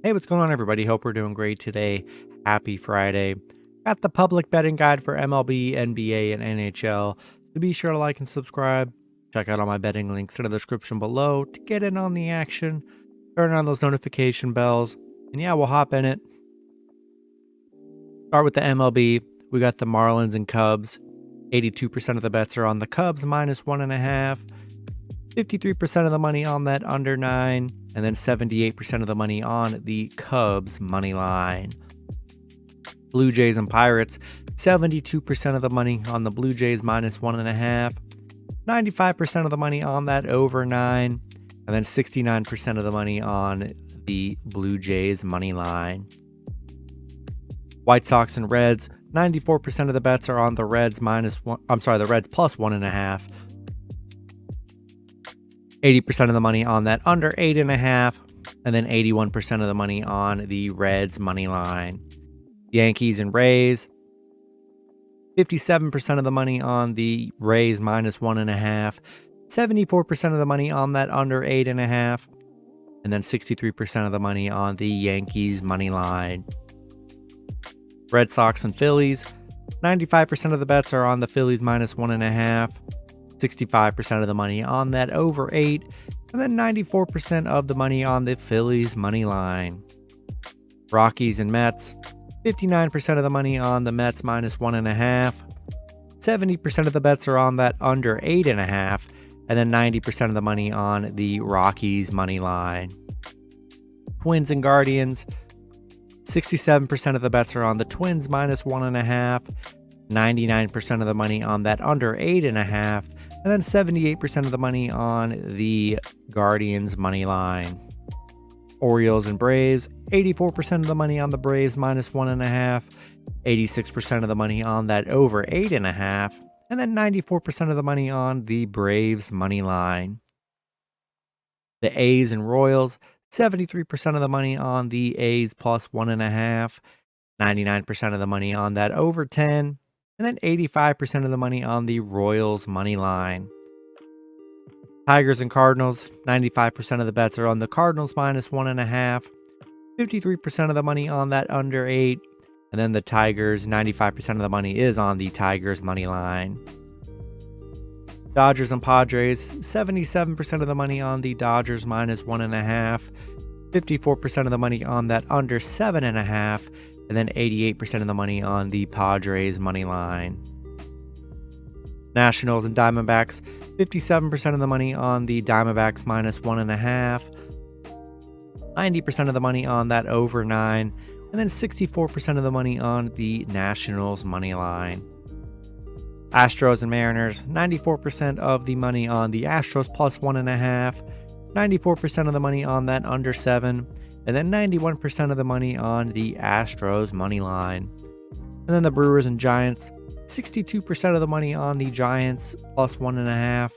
Hey, what's going on, everybody? Hope we're doing great today. Happy Friday. Got the public betting guide for MLB, NBA, and NHL. So be sure to like and subscribe. Check out all my betting links in the description below to get in on the action. Turn on those notification bells. And yeah, we'll hop in it. Start with the MLB. We got the Marlins and Cubs. 82% of the bets are on the Cubs minus 1.5. 53% of the money on that under 9. And then 78% of the money on the Cubs money line. Blue Jays and Pirates, 72% of the money on the Blue Jays minus 1.5. 95% of the money on that over 9. And then 69% of the money on the Blue Jays money line. White Sox and Reds, 94% of the bets are on the Reds the Reds plus 1.5. 80% of the money on that under 8.5, and then 81% of the money on the Reds money line. Yankees and Rays, 57% of the money on the Rays minus 1.5, 74% of the money on that under 8.5, and then 63% of the money on the Yankees money line. Red Sox and Phillies, 95% of the bets are on the Phillies minus 1.5. 65% of the money on that over 8, and then 94% of the money on the Phillies money line. Rockies and Mets, 59% of the money on the Mets minus 1.5. 70% of the bets are on that under 8.5, and then 90% of the money on the Rockies money line. Twins and Guardians, 67% of the bets are on the Twins minus 1.5. 99% of the money on that under 8.5, and then 78% of the money on the Guardians money line. Orioles and Braves, 84% of the money on the Braves minus 1.5, 86% of the money on that over 8.5, and then 94% of the money on the Braves money line. The A's and Royals, 73% of the money on the A's plus 1.5, 99% of the money on that over 10, and then 85% of the money on the Royals money line. Tigers and Cardinals, 95% of the bets are on the Cardinals minus 1.5. 53% of the money on that under 8. And then the Tigers, 95% of the money is on the Tigers money line. Dodgers and Padres, 77% of the money on the Dodgers minus 1.5. 54% of the money on that under 7.5. And then 88% of the money on the Padres money line. Nationals and Diamondbacks, 57% of the money on the Diamondbacks minus 1.5. 90% of the money on that over 9. And then 64% of the money on the Nationals money line. Astros and Mariners, 94% of the money on the Astros plus 1.5. 94% of the money on that under 7. And then 91% of the money on the Astros money line. And then the Brewers and Giants, 62% of the money on the Giants plus 1.5.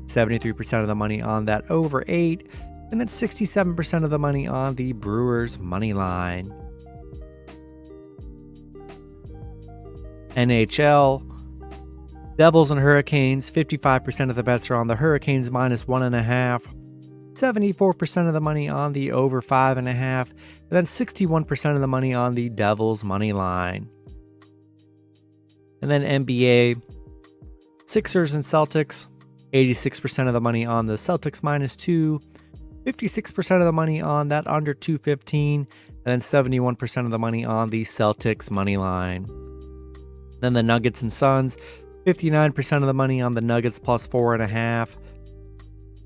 73% of the money on that over 8. And then 67% of the money on the Brewers money line. NHL, Devils and Hurricanes, 55% of the bets are on the Hurricanes minus 1.5. 74% of the money on the over 5.5, and then 61% of the money on the Devils money line. And then NBA, Sixers and Celtics, 86% of the money on the Celtics minus 2, 56% of the money on that under 215, and then 71% of the money on the Celtics money line. Then the Nuggets and Suns, 59% of the money on the Nuggets plus 4.5.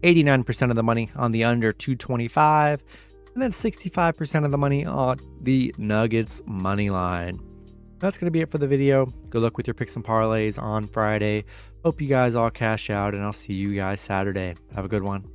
89% of the money on the under 225, and then 65% of the money on the Nuggets money line. That's going to be it for the video. Good luck with your picks and parlays on Friday. Hope you guys all cash out, and I'll see you guys Saturday. Have a good one.